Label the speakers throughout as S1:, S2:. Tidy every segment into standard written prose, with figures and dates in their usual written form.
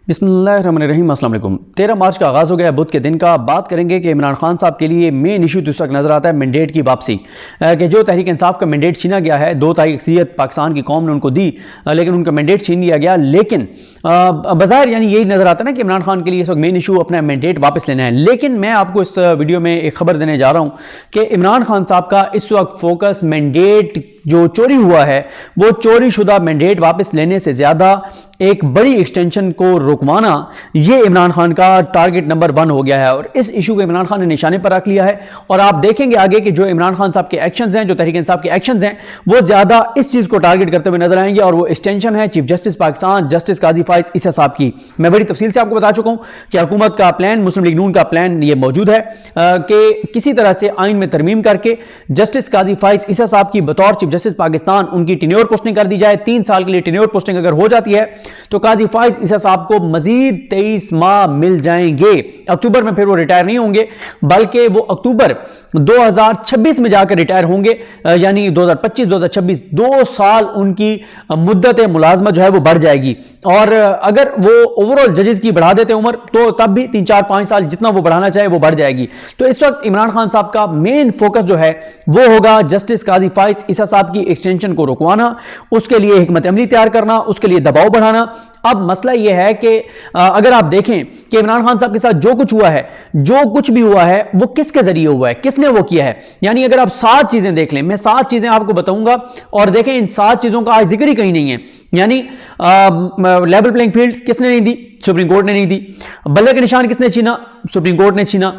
S1: बिस्मिल्लाहिर्रहमानिर्रहीम। अस्सलाम वालेकुम। 13 मार्च का आगाज़ हो गया बुध के दिन का। बात करेंगे कि इमरान खान साहब के लिए मेन इशू तो इस वक्त नज़र आता है मैंडेट की वापसी, कि जो तहरीक इंसाफ का मैंडेट छीना गया है, 2 तारीख अक्सरियत पाकिस्तान की कौम ने उनको दी, लेकिन उनका मैंडेट छीन लिया गया। लेकिन बाज़ार यानी यही नज़र आता है ना कि इमरान खान के लिए इस वक्त मेन इशू अपना मैंडेट वापस लेना है। लेकिन मैं आपको इस वीडियो में एक खबर देने जा रहा हूँ कि इमरान खान साहब का इस वक्त फोकस मैंडेट जो चोरी हुआ है, वो चोरी शुदा मैंडेट वापस लेने से ज़्यादा एक बड़ी एक्सटेंशन को रुकवाना, ये इमरान खान का टारगेट नंबर 1 हो गया है। और इस इशू को इमरान खान ने निशाने पर रख लिया है। और आप देखेंगे आगे कि जो इमरान खान साहब के एक्शंस हैं, जो तहरीक इंसाफ के एक्शंस हैं, वो ज़्यादा इस चीज़ को टारगेट करते हुए नजर आएंगे। और वो एक्सटेंशन है चीफ जस्टिस पाकिस्तान जस्टिस काजी फाइज ईसा साहब की। मैं बड़ी तफसील से आपको बता चुका हूँ कि हुकूमत का प्लान, मुस्लिम लीग नून का प्लान ये मौजूद है कि किसी तरह से आइन में तरमीम करके जस्टिस काजी फाइज ईसा साहब की बतौर चीफ जस्टिस पाकिस्तान उनकी टेन्योर पोस्टिंग कर दी जाए। 3 साल के लिए टेन्योर पोस्टिंग अगर हो जाती है तो काजी फाइज ईसा साहब को मजीद 23 माह मिल जाएंगे। अक्टूबर में फिर वो रिटायर नहीं होंगे, बल्कि वो अक्टूबर 2026 में जाकर रिटायर होंगे, यानी 2025-2026 2 साल उनकी मुद्दत मुलाजमत जो है वो बढ़ जाएगी। और अगर वो ओवरऑल जजेस की बढ़ा देते उम्र, तो तब भी 3-4-5 साल जितना वो बढ़ाना चाहे वो बढ़ जाएगी। तो इस वक्त इमरान खान साहब का मेन फोकस जो है वो होगा जस्टिस काजी फाइज ईसा साहब की एक्सटेंशन को रुकवाना, उसके लिए हिकमत अमली तैयार करना, उसके लिए दबाव बढ़ाना। अब मसला यह है कि अगर आप देखें कि इमरान खान साहब के साथ जो कुछ हुआ है, जो कुछ भी हुआ है, वो किसके जरिए हुआ है, किसने वो किया है। यानी अगर आप 7 चीजें देख लें, मैं 7 चीजें आपको बताऊंगा, और देखें इन 7 चीजों का आज जिक्र ही कहीं नहीं है। यानी लेवल प्लेइंग फील्ड किसने नहीं दी? सुप्रीम कोर्ट ने नहीं दी। बल्ले के निशान किसने छीना? सुप्रीम कोर्ट ने छीना।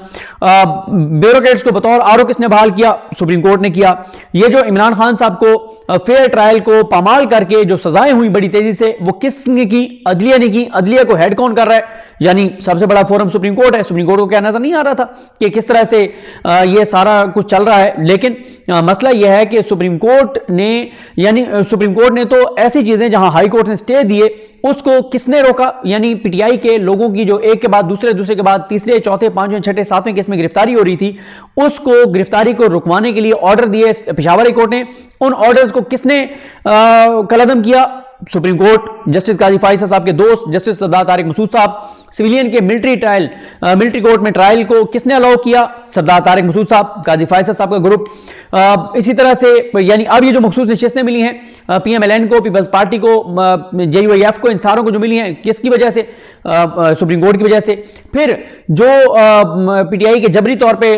S1: ब्यूरोक्रेट्स को बतौर आरओ किसने बहाल किया? सुप्रीम कोर्ट ने किया। ये जो इमरान खान साहब को फेयर ट्रायल को पामाल करके जो सजाएं हुई बड़ी तेजी से, वो किसने की? अदलिया ने की। अदलिया को हेड कौन कर रहा है? यानी सबसे बड़ा फोरम सुप्रीम कोर्ट है। सुप्रीम कोर्ट को क्या नजर नहीं आ रहा था कि किस तरह से ये सारा कुछ चल रहा है? लेकिन मसला यह है कि सुप्रीम कोर्ट ने, यानी सुप्रीम कोर्ट ने तो ऐसी चीजें जहां हाई कोर्ट ने स्टे दिए, उसको किसने रोका? यानी पीटीआई के लोगों की जो एक के बाद दूसरे, दूसरे के बाद तीसरे, चौथे, 5वें, 6ठे, 7वें केस में गिरफ्तारी हो रही थी, उसको गिरफ्तारी को रुकवाने के लिए ऑर्डर दिए पेशावर हाई कोर्ट ने। उन ऑर्डर्स को किसने कलअदम किया? Supreme court. जस्टिस काजी फाइज साहब के दोस्त जस्टिस सरदार तारिक मसूद साहब, सिविलियन के मिलिट्री कोर्ट में ट्रायल को किसने अलाउ किया? सरदार तारिक मसूद साहब, काजी फाइज साहब का ग्रुप। इसी तरह से यानी अब ये जो मखसूस नशिस्तें मिली हैं पीएमएलएन को, पीपल्स पार्टी को, जेयूआईएफ को, इन सारों को जो मिली हैं, किसकी वजह से? सुप्रीम कोर्ट की वजह से। फिर जो पीटीआई के जबरी तौर पे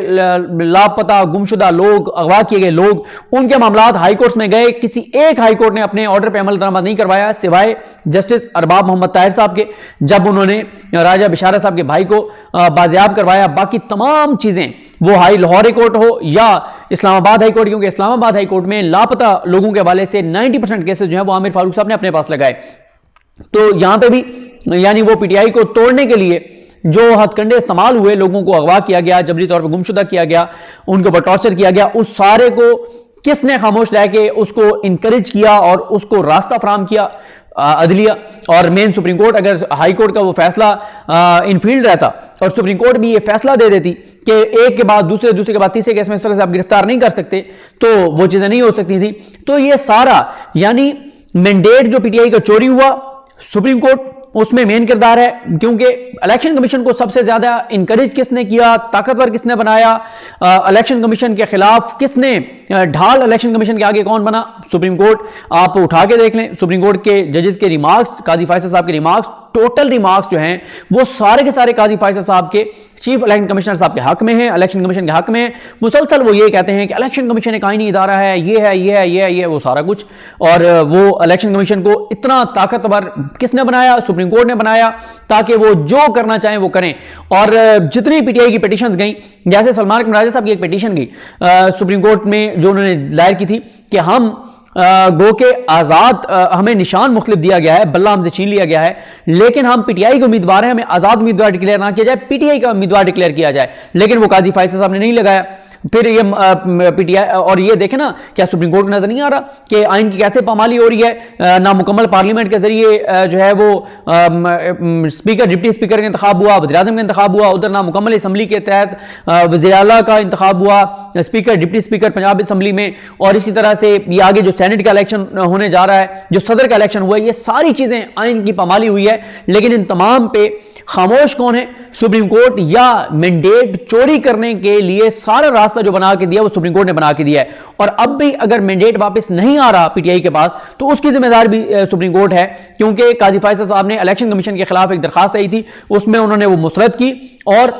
S1: लापता, गुमशुदा लोग, अगवा किए गए लोग, उनके मामलात हाई कोर्ट में गए, किसी एक हाई कोर्ट ने अपने ऑर्डर पे अमल दरामद नहीं करवाया सिवाय जस्टिस अरबाब मोहम्मद ताहिर साहब के, जब उन्होंने राजा बिशारत साहब के भाई को बाजियाब करवाया। बाकी तमाम चीजें, वो लाहौर हाई कोर्ट हो या इस्लामाबाद हाई कोर्ट, क्योंकि इस्लामाबाद हाई कोर्ट में लापता लोगों के हवाले से 90% केसेस जो है वो आमिर फारूक साहब ने अपने पास लगाए। तो यहां पे भी यानी वो पीटीआई को तोड़ने के लिए जो हथकंडे इस्तेमाल हुए, लोगों को अगवा किया गया, जबरी तौर पर गुमशुदा किया गया, उनके ऊपर टॉर्चर किया गया, उस सारे को किसने खामोश रह के उसको इनकरेज किया और उसको रास्ता फराहम किया? अदलिया और मेन सुप्रीम कोर्ट। अगर हाई कोर्ट का वो फैसला इन फील्ड रहता और सुप्रीम कोर्ट भी ये फैसला दे देती कि एक के बाद दूसरे, दूसरे के बाद तीसरे केस में इस तरह से आप गिरफ्तार नहीं कर सकते, तो वो चीजें नहीं हो सकती थी। तो ये सारा यानी मैंडेट जो पीटीआई का चोरी हुआ, सुप्रीम कोर्ट उसमें मेन किरदार है, क्योंकि इलेक्शन कमीशन को सबसे ज्यादा इंकरेज किसने किया, ताकतवर किसने बनाया, इलेक्शन कमीशन के खिलाफ किसने ढाल इलेक्शन कमीशन के आगे कौन बना? Supreme court. आप उठा के देख लें सुप्रीम कोर्ट के जजेस के रिमार्क्स, काजी फाइज साहब के रिमार्क्स, टोटल रिमार्क्स जो हैं वो सारे के सारे काजी फाइज साहब के चीफ इलेक्शन कमिश्नर साहब के हक में है, इलेक्शन कमीशन के हक में है। मुसलसल वो ये कहते हैं कि इलेक्शन कमीशन एक आईनी इदारा है, ये है, ये है, ये है, ये वो सारा कुछ। और वो इलेक्शन कमीशन को इतना ताकतवर किसने बनाया? सुप्रीम कोर्ट ने बनाया, ताकि वो जो करना चाहें वो करें। और जितनी पीटीआई की पिटीशंस गई, जैसे सलमान राजा साहब की एक पिटीशन गई सुप्रीम कोर्ट में जो उन्होंने दायर की थी कि हम गो के आजाद, हमें निशान मुख्तलिफ दिया गया है, बल्ला हमसे छीन लिया गया है, लेकिन हम पीटीआई के उम्मीदवार हैं, हमें आजाद उम्मीदवार डिक्लेयर ना किया जाए, पीटीआई का उम्मीदवार डिक्लेयर किया जाए। लेकिन वो काजी फाइज साहब ने नहीं लगाया। फिर ये पीटीआई, और ये देखें ना, क्या सुप्रीम कोर्ट को नजर नहीं आ रहा कि आइन की कैसे पामाली हो रही है? नामुकम्मल पार्लियामेंट के जरिए जो है वो स्पीकर, डिप्टी स्पीकर का इंतखाब हुआ, वज़ीर आज़म का इंतखाब हुआ, उधर नामुकम्मल असम्बली के तहत वज़ीर आला का इंतखाब हुआ, speaker, deputy speaker Punjab assembly में, और इसी तरह से ये आगे जो सेनेट का इलेक्शन होने जा रहा है, जो सदर का इलेक्शन हुआ है, ये सारी चीजें आइन की पामाली हुई है। लेकिन इन तमाम पे खामोश कौन है? Supreme court. या मैंडेट चोरी करने के लिए सारा रास्ता जो बना के दिया वो सुप्रीम कोर्ट ने बना के दिया है। और अब भी अगर मैंडेट वापस नहीं आ रहा पीटीआई के पास तो उसकी जिम्मेदार भी सुप्रीम कोर्ट है, क्योंकि काजी फैसल साहब ने इलेक्शन कमीशन के खिलाफ एक दरखास्त आई थी, उसमें उन्होंने वो मुस्तरद की और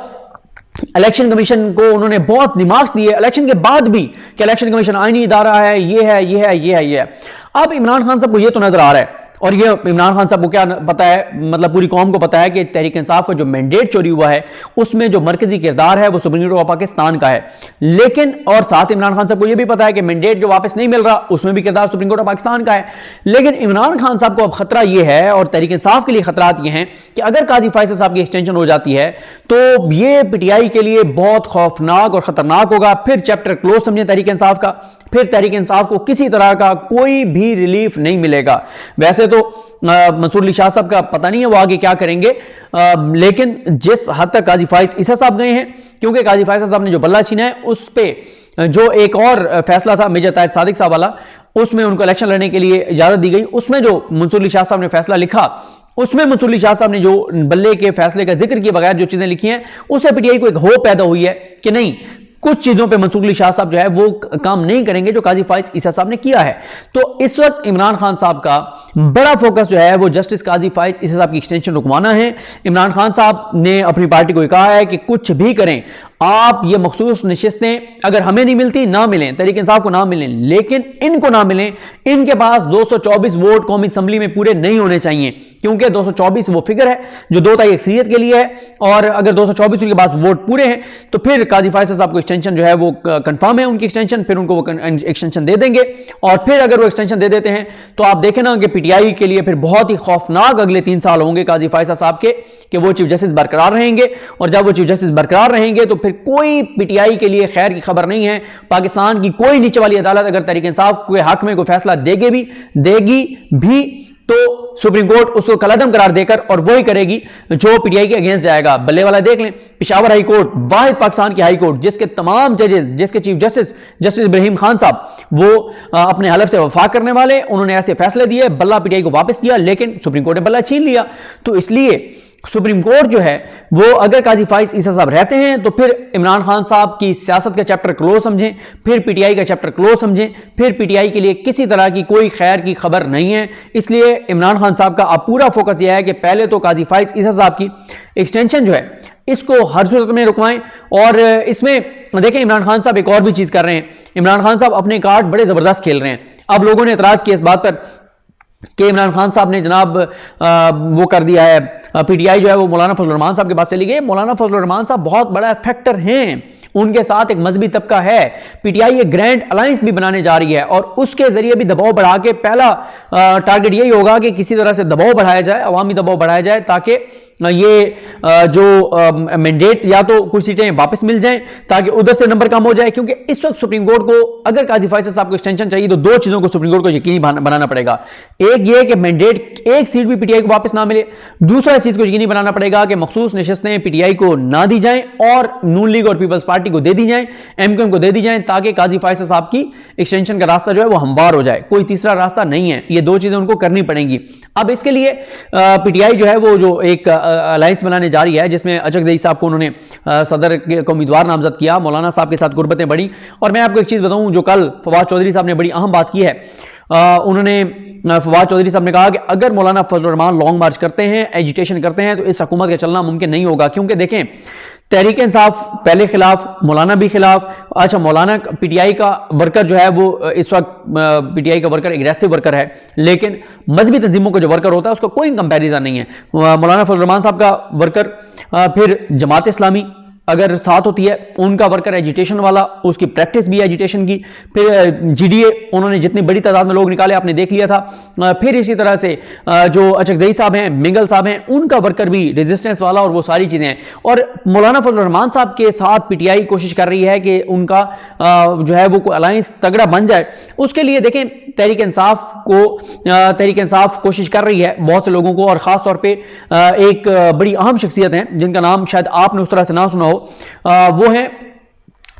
S1: इलेक्शन कमीशन को उन्होंने बहुत निमार्क्स दिए इलेक्शन के बाद भी कि इलेक्शन कमीशन आईनी इदारा है, ये है, ये है, ये है, ये है। अब इमरान खान साहब को ये तो नजर आ रहा है, और ये इमरान खान साहब को क्या पता है, मतलब पूरी कौम को पता है कि तहरीक इंसाफ का जो मैंडेट चोरी हुआ है उसमें जो मरकजी किरदार है वो सुप्रीम कोर्ट ऑफ पाकिस्तान का है। लेकिन और साथ इमरान खान साहब को यह भी पता है कि मैंडेट जो वापस नहीं मिल रहा उसमें भी किरदार सुप्रीम कोर्ट ऑफ पाकिस्तान का है। लेकिन इमरान खान साहब को अब खतरा यह है और तहरीक इंसाफ के लिए खतरात ये हैं कि अगर काजी फैसल साहब की एक्सटेंशन हो जाती है तो ये पीटीआई के लिए बहुत खौफनाक और खतरनाक होगा। फिर चैप्टर क्लोज समझे तहरीक इंसाफ का, फिर तहरीक इंसाफ को किसी तरह का कोई भी रिलीफ नहीं मिलेगा। वैसे तो मंसूर अली शाह साहब का पता नहीं है वो आगे क्या करेंगे, लेकिन जिस हद तक काजी फाइज ईसा साहब गए हैं, क्योंकि काजी फैसल साहब ने जो बल्ला छीना है उस पर जो एक और फैसला था मेजर ताहिर सादिक साहब वाला, उसमें उनको इलेक्शन लड़ने के लिए इजाजत दी गई। उसमें जो मंसूर अली शाह साहब ने फैसला लिखा, उसमें मंसूर अली शाह साहब ने जो बल्ले के फैसले का जिक्र किए बगैर जो चीजें लिखी हैं, उससे पीटीआई को एक होप पैदा हुई है कि नहीं, कुछ चीजों पे मंसूर अली शाह साहब जो है वो काम नहीं करेंगे जो काजी फाइज ईसा साहब ने किया है। तो इस वक्त इमरान खान साहब का बड़ा फोकस जो है वो जस्टिस काजी फाइज ईसा साहब की एक्सटेंशन रुकवाना है। इमरान खान साहब ने अपनी पार्टी को कहा है कि कुछ भी करें आप, ये मखसूस नशिस्तें अगर हमें नहीं मिलती ना मिलें, तहरीक इंसाफ को ना मिलें, लेकिन इनको ना मिलें। इनके पास 224 वोट कौमी असम्बली में पूरे नहीं होने चाहिए, क्योंकि 224 वो फिगर है जो 2 तिहाई अक्सरियत के लिए है। और अगर 224 उनके पास वोट पूरे हैं तो फिर काजी फैसल साहब को एक्सटेंशन जो है वो कंफर्म है उनकी एक्सटेंशन, फिर उनको वो एक्सटेंशन दे देंगे। और फिर अगर वो एक्सटेंशन दे देते हैं तो आप देखें ना कि पीटीआई के लिए फिर बहुत ही खौफनाक अगले 3 साल होंगे काजी फैसल साहब के, कि वो चीफ जस्टिस बरकरार रहेंगे। और जब वो चीफ जस्टिस बरकरार रहेंगे तो फिर कोई पीटीआई के लिए खैर की खबर नहीं है। पाकिस्तान की कोई नीचे वाली अदालत अगर तहरीक इंसाफ के हक में कोई फैसला देगी भी तो सुप्रीम कोर्ट उसको कलअदम करार देकर और वही करेगी जो पीटीआई के अगेंस्ट जाएगा। बल्ले वाला देख लें, पेशावर हाई कोर्ट वाहिद पाकिस्तान की हाई कोर्ट जिसके तमाम जजेस, जिसके चीफ जस्टिस इब्राहिम खान साहब वो अपने हलफ से वफा करने वाले, उन्होंने ऐसे फैसले दिए, बल्ला पीटीआई को वापस किया, लेकिन सुप्रीम कोर्ट ने बल्ला छीन लिया। तो इसलिए सुप्रीम कोर्ट जो है वो अगर काजी फाइज ईसा साहब रहते हैं तो फिर इमरान खान साहब की सियासत का चैप्टर क्लोज समझें, फिर पीटीआई का चैप्टर क्लोज समझें, फिर पीटीआई के लिए किसी तरह की कोई खैर की खबर नहीं है। इसलिए इमरान खान साहब का अब पूरा फोकस यह है कि पहले तो काजी फाइज ईसा साहब की एक्सटेंशन जो है इसको हर सूरत में रुकवाएं। और इसमें देखें इमरान खान साहब एक और भी चीज कर रहे हैं, इमरान खान साहब अपने कार्ड बड़े जबरदस्त खेल रहे हैं। अब लोगों ने एतराज किया इस बात पर कि इमरान खान साहब ने जनाब वो कर दिया है, पीटीआई जो है वो मौलाना फजल रहमान साहब के पास चली गई। मौलाना फजल रहमान साहब बहुत बड़ा फैक्टर हैं, उनके साथ एक मजहबी तबका है। पीटीआई एक ग्रैंड अलायंस भी बनाने जा रही है और उसके जरिए भी दबाव बढ़ा के पहला टारगेट यही होगा कि किसी तरह से दबाव बढ़ाया जाए, अवामी दबाव बढ़ाया जाए, ताकि ये जो मैंडेट या तो कुछ सीटें वापस मिल जाएं ताकि उधर से नंबर कम हो जाए। क्योंकि इस वक्त सुप्रीम कोर्ट को अगर काजी फैसल साहब को एक्सटेंशन चाहिए तो 2 चीजों को सुप्रीम कोर्ट को यकीनी बनाना पड़ेगा। एक ये कि मैंडेट एक सीट भी पीटीआई को वापस ना मिले, दूसरा इस चीज को यकीनी बनाना पड़ेगा कि मखसूस नशिस्तें पीटीआई को ना दी जाएं और नून लीग और पीपल्स पार्टी को दे दी जाएं, एमक्यूएम को दे दी जाएं, ताकि काजी फैसल साहब की एक्सटेंशन का रास्ता जो है वो हमवार हो जाए। कोई तीसरा रास्ता नहीं है, ये 2 चीजें उनको करनी पड़ेंगी। अब इसके लिए पीटीआई जो है वो जो एक अलायंस बनाने जा रही है जिसमें अचकज़ई साहब को उन्होंने सदर के उम्मीदवार नामजद किया, मौलाना साहब के साथ गुर्बतें बढ़ी। और मैं आपको एक चीज बताऊं जो कल फवाद चौधरी साहब ने बड़ी अहम बात की है, उन्होंने फवाद चौधरी साहब ने कहा कि अगर मौलाना फजल रहमान लॉन्ग मार्च करते हैं, एजिटेशन करते हैं तो इस हुकूमत का चलना मुमकिन नहीं होगा। क्योंकि देखें तहरीक इंसाफ पहले खिलाफ, मौलाना भी खिलाफ। अच्छा, मौलाना पीटीआई का वर्कर जो है वो इस वक्त पीटीआई का वर्कर एग्रेसिव वर्कर है, लेकिन मजहबी तंजीमों का जो वर्कर होता है उसका कोई कंपैरिजन नहीं है। मौलाना फजल रहमान साहब का वर्कर, फिर जमात इस्लामी अगर साथ होती है, उनका वर्कर एजिटेशन वाला, उसकी प्रैक्टिस भी एजिटेशन की, फिर जीडीए उन्होंने जितनी बड़ी तादाद में लोग निकाले आपने देख लिया था। फिर इसी तरह से जो अचकज़ई साहब हैं, मिंगल साहब हैं, उनका वर्कर भी रेजिस्टेंस वाला और वो सारी चीजें हैं। और मौलाना फजल रहमान साहब के साथ पीटीआई कोशिश कर रही है कि उनका जो है वो अलायंस तगड़ा बन जाए। उसके लिए देखें तहरीक इंसाफ कोशिश कर रही है बहुत से लोगों को, और खासतौर पर एक बड़ी अहम शख्सियत है जिनका नाम शायद आपने उस तरह से ना सुना हो, वो है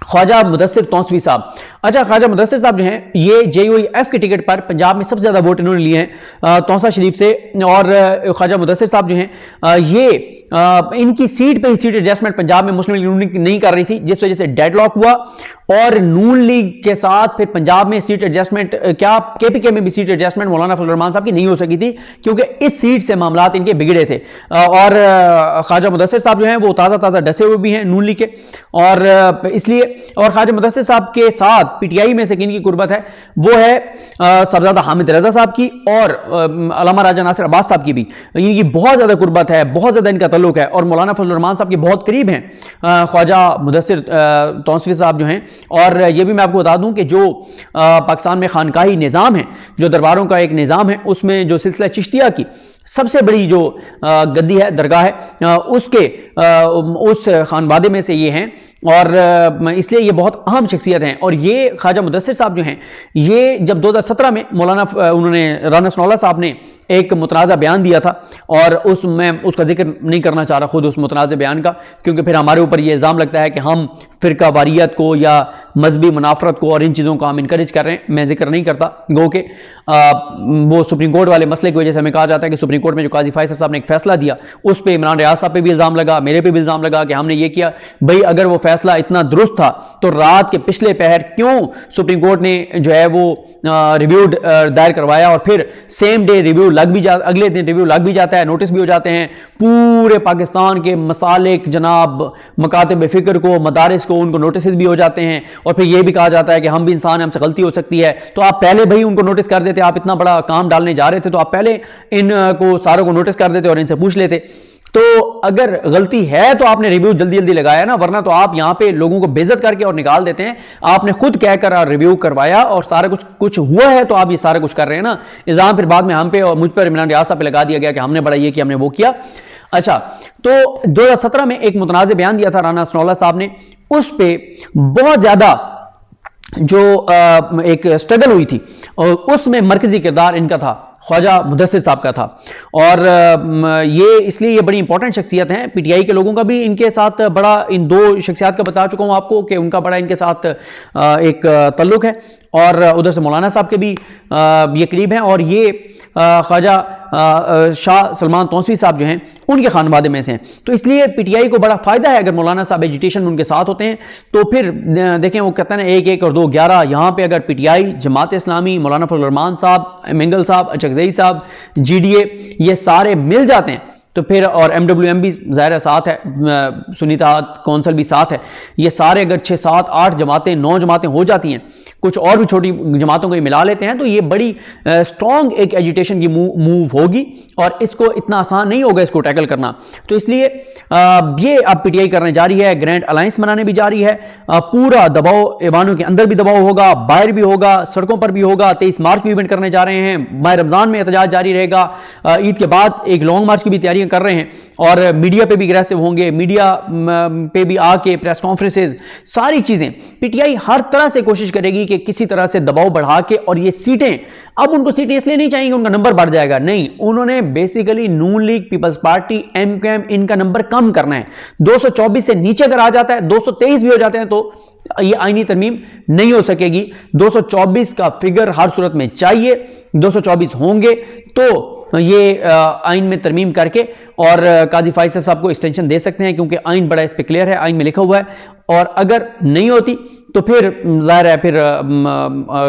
S1: ख्वाजा मुदस्सिर तौंसवी साहब। अच्छा, ख्वाजा मुदस्सिर साहब जो हैं ये JUIF के टिकट पर पंजाब में सबसे ज़्यादा वोट इन्होंने लिए हैं तौसा शरीफ से, और ख्वाजा मुदस्सिर साहब जो हैं ये इनकी सीट पे ही सीट एडजस्टमेंट पंजाब में मुस्लिम लीग नहीं कर रही थी, जिस वजह से डेडलॉक हुआ और नून लीग के साथ फिर पंजाब में सीट एडजस्टमेंट, क्या KPK में भी सीट एडजस्टमेंट मौलाना फजल रहमान साहब की नहीं हो सकी थी, क्योंकि इस सीट से मामलात इनके बिगड़े थे। और ख्वाजा मुदस्सिर साहब जो हैं वो ताज़ा ताज़ा डसे हुए भी हैं नून लीग के, और इसलिए, और ख्वाजा मुदस्सिर साहब के साथ PTI में से किनकी कुर्बत है, वो है सरदादा हामिद रजा साहब की और अल्लामा राजा नासिर अब्बास साहब की भी, इनकी बहुत ज़्यादा कुर्बत है, बहुत ज़्यादा इनका तल्लुक है, और मौलाना फजल रहमान साहब के बहुत करीब हैं ख्वाजा मुदस्सिर तौसवी साहब जो हैं। और ये भी मैं आपको बता दूं कि जो पाकिस्तान में खानकाही निज़ाम है, जो दरबारों का एक निज़ाम है, उसमें जो सिलसिला चिश्तिया की सबसे बड़ी जो गद्दी है, दरगाह है, उसके उस खानवादे में से ये हैं, और इसलिए ये बहुत अहम शख्सियत हैं। और ये ख्वाजा मुदस्सिर साहब जो हैं ये जब 2017 में मौलाना उन्होंने राना सनौला साहब ने एक मुतनाज़ा बयान दिया था, और उसमें उसका जिक्र नहीं करना चाह रहा खुद उस मुतनाज़ा बयान का, क्योंकि फिर हमारे ऊपर ये इल्ज़ाम लगता है कि हम फ़िरका वारियत को या मजहबी मुनाफरत को और इन चीज़ों को हम इनकरेज कर रहे हैं। मैं जिक्र नहीं करता, गो के वो सुप्रीम कोर्ट वाले मसले की वजह से हमें कहा जाता है कि सुप्रीम कोर्ट में जो काजी फैसल साहब ने एक फैसला दिया, उस पर इमरान रियाज साहब पे भी इल्ज़ाम लगा, मेरे पे भी इल्ज़ाम लगा कि हमने ये किया। भाई अगर वो फैसला इतना दुरुस्त था तो रात के पिछले पहर क्यों सुप्रीम कोर्ट ने जो है वो रिव्यू दायर करवाया, और फिर सेम डे रिव्यू लग भी जाता, अगले दिन रिव्यू लग भी जाता है, नोटिस भी हो जाते हैं। पूरे पाकिस्तान के मसालिक जनाब मकातिब फ़िक्र को, मदारिस को, उनको नोटिस भी हो जाते हैं, और फिर यह भी कहा जाता है कि हम भी इंसान हैं, हमसे गलती हो सकती है। तो आप पहले भाई उनको नोटिस कर देते, आप इतना बड़ा काम डालने जा रहे थे तो आप पहले इनको सारों को नोटिस कर देते और इनसे पूछ लेते। तो अगर गलती है तो आपने रिव्यू जल्दी जल्दी लगाया ना, वरना तो आप यहां पे लोगों को बेइज्जत करके और निकाल देते हैं। आपने खुद कहकर रिव्यू करवाया और सारा कुछ हुआ है, तो आप ये सारा कुछ कर रहे हैं ना। इल्जाम फिर बाद में हम पे और मुझ पर इमरान रियाज साहब पे लगा दिया गया कि हमने बड़ा ये किया, हमने वो किया। अच्छा, तो 2017 में एक मुतनाज़े बयान दिया था राना सनौला साहब ने, उस पर बहुत ज्यादा जो एक स्ट्रगल हुई थी, और उसमें मरकजी किरदार इनका था, ख्वाजा मुदस्सिर साहब का था। और ये इसलिए ये बड़ी इंपॉर्टेंट शख्सियत हैं। PTI के लोगों का भी इनके साथ बड़ा, इन दो शख्सियत का बता चुका हूँ आपको कि उनका बड़ा इनके साथ एक तल्लुक है, और उधर से मौलाना साहब के भी ये करीब हैं, और ये ख्वाजा शाह सलमान तौसवी साहब जो हैं उनके खानवादे में से हैं। तो इसलिए PTI को बड़ा फ़ायदा है अगर मौलाना साहब एजिटेशन में उनके साथ होते हैं। तो फिर देखें, वो कहते हैं ना 1-1 और 2-11, यहाँ पे अगर PTI, जमात इस्लामी, मौलाना फजल रहमान साहब, मेंगल साहब, अचकज़ई साहब, GDA, ये सारे मिल जाते हैं तो फिर, और MWM भी ज़ाहिर साथ है, सुन्नी इत्तेहाद कौंसिल भी साथ है, ये सारे अगर 6, 7, 8 जमातें, 9 जमातें हो जाती हैं, कुछ और भी छोटी जमातों को मिला लेते हैं, तो ये बड़ी स्ट्रॉन्ग एक एजिटेशन की मूव होगी, और इसको इतना आसान नहीं होगा इसको टैकल करना। तो इसलिए ये अब PTI करने जा रही है, ग्रैंड अलायंस बनाने भी जा रही है, पूरा दबाव ईवानों के अंदर भी दबाव होगा, बाहर भी होगा, सड़कों पर भी होगा। 23 मार्च भी इवेंट करने जा रहे हैं, माह रमज़ान में एहतजाज जारी रहेगा, ईद के बाद एक लॉन्ग मार्च की भी तैयारियां कर रहे हैं, और मीडिया पे भी अग्रेसिव होंगे, मीडिया पे भी आके प्रेस कॉन्फ्रेंसेज, सारी चीजें PTI हर तरह से कोशिश करेगी कि किसी तरह से दबाव बढ़ा के, और ये सीटें, अब उनको सीटें इसलिए नहीं चाहिए उनका नंबर बढ़ जाएगा, नहीं, उन्होंने बेसिकली नून लीग, पीपल्स पार्टी, MQM, इनका नंबर कम करना है। 224 से नीचे अगर आ जाता है, 223 भी हो जाते हैं, तो ये आईनी तरमीम नहीं हो सकेगी। 224 का फिगर हर सूरत में चाहिए, 224 होंगे तो ये आइन में तरमीम करके और काजी फैसल साहब को एक्सटेंशन दे सकते हैं, क्योंकि आइन बड़ा इस पे क्लियर है, आइन में लिखा हुआ है। और अगर नहीं होती तो फिर जाहिर है, फिर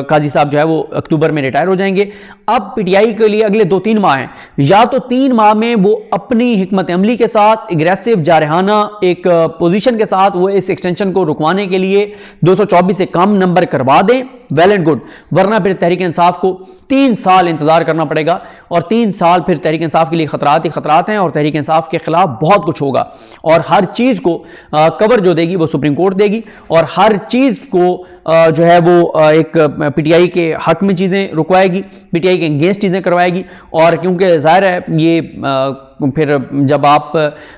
S1: काजी साहब जो है वो अक्टूबर में रिटायर हो जाएंगे। अब PTI के लिए अगले 2-3 माह हैं, या तो 3 माह में वो अपनी हिकमत अमली के साथ, एग्रेसिव जारहाना एक पोजीशन के साथ वो इस एक्सटेंशन को रुकवाने के लिए 224 से कम नंबर करवा दें, वेल एंड गुड, वरना फिर तहरीक इंसाफ को 3 साल इंतजार करना पड़ेगा, और 3 साल फिर तहरीक इंसाफ के लिए खतरात ही खतरात हैं, और तहरीक इंसाफ के खिलाफ बहुत कुछ होगा, और हर चीज को कवर जो देगी वो सुप्रीम कोर्ट देगी, और हर चीज को जो है वो एक PTI के हक में चीजें रुकवाएगी, PTI के अगेंस्ट चीजें करवाएगी। और क्योंकि जाहिर है ये फिर जब आप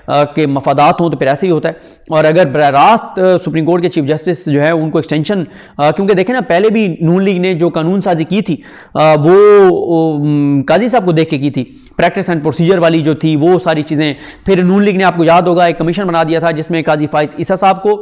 S1: के मफादात हों तो फिर ऐसे ही होता है। और अगर बराह रास्त सुप्रीम कोर्ट के चीफ जस्टिस जो है उनको एक्सटेंशन, क्योंकि देखें ना पहले भी नून लीग ने जो कानून साजी की थी वो काजी साहब को देख के की थी, प्रैक्टिस एंड प्रोसीजर वाली जो थी वो सारी चीज़ें। फिर नून लीग ने आपको याद होगा एक कमीशन बना दिया था जिसमें काजी फाइज ईसा साहब को,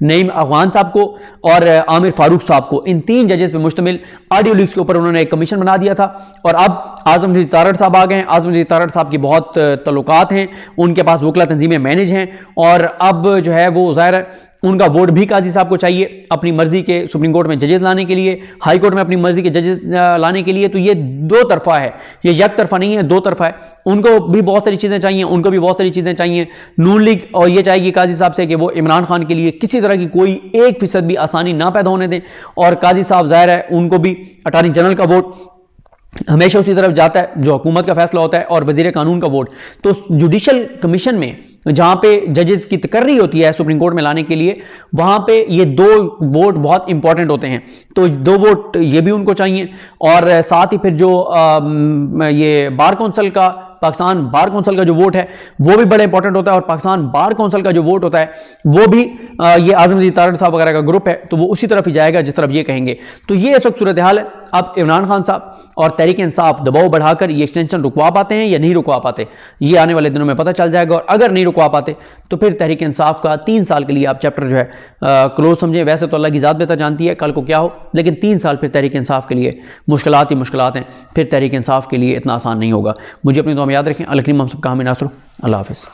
S1: नईम अफगान साहब को और आमिर फारूक साहब को, इन 3 जजेस पे मुश्तमिल ऑडियो लीक्स के ऊपर उन्होंने एक कमीशन बना दिया था। और अब आजम रशीद तारड़ साहब आ गए हैं। आजम रशीद तारड़ साहब की बहुत तल्लुकात हैं, उनके पास वकला तंजीमें मैनेज हैं और अब जो है वो ज़ाहिर है उनका वोट भी काजी साहब को चाहिए अपनी मर्जी के सुप्रीम कोर्ट में जजेस लाने के लिए, हाई कोर्ट में अपनी मर्जी के जजेस लाने के लिए। तो ये 2 तरफा है, ये एक तरफा नहीं है, 2 तरफा है। उनको भी बहुत सारी चीज़ें चाहिए, उनको भी बहुत सारी चीज़ें चाहिए। नून लीग और ये चाहेगी काजी साहब से कि वो इमरान खान के लिए किसी तरह की कोई 1% भी आसानी ना पैदा होने दें, और काजी साहब ज़ाहिर है उनको भी अटॉर्नी जनरल का वोट हमेशा उसी तरफ जाता है जो हुकूमत का फैसला होता है, और वजीर कानून का वोट। तो जुडिशल कमीशन में जहां पे जजेस की तकर्री होती है सुप्रीम कोर्ट में लाने के लिए, वहां पे ये 2 वोट बहुत इंपॉर्टेंट होते हैं। तो 2 वोट ये भी उनको चाहिए, और साथ ही फिर जो ये बार कौंसिल का, पाकिस्तान बार कौंसिल का जो वोट है वो भी बड़ा इंपॉर्टेंट होता है। और पाकिस्तान बार कौंसिल का जो वोट होता है वो भी ये आजम रशीद तारड़ साहब वगैरह का ग्रुप है, तो वो उसी तरफ ही जाएगा जिस तरफ ये कहेंगे। तो ये इस वक्त सूरत हाल है। अब इमरान खान साहब और तहरीक इंसाफ दबाव बढ़ाकर ये एक्सटेंशन रुकवा पाते हैं या नहीं रुकवा पाते, ये आने वाले दिनों में पता चल जाएगा। और अगर नहीं रुकवा पाते तो फिर तहरीक इंसाफ का 3 साल के लिए आप चैप्टर जो है क्लोज समझें। वैसे तो अल्लाह की ज़ात बेहतर जानती है कल को क्या हो, लेकिन 3 साल फिर तहरीक इंसाफ के लिए मुश्किलात ही मुश्किलात हैं। फिर तहरीक इंसाफ के लिए इतना आसान नहीं होगा। मुझे अपनी दुआ में याद रखें। अल करीम हम सब का हामी नासर। अल्लाह हाफ़िज़।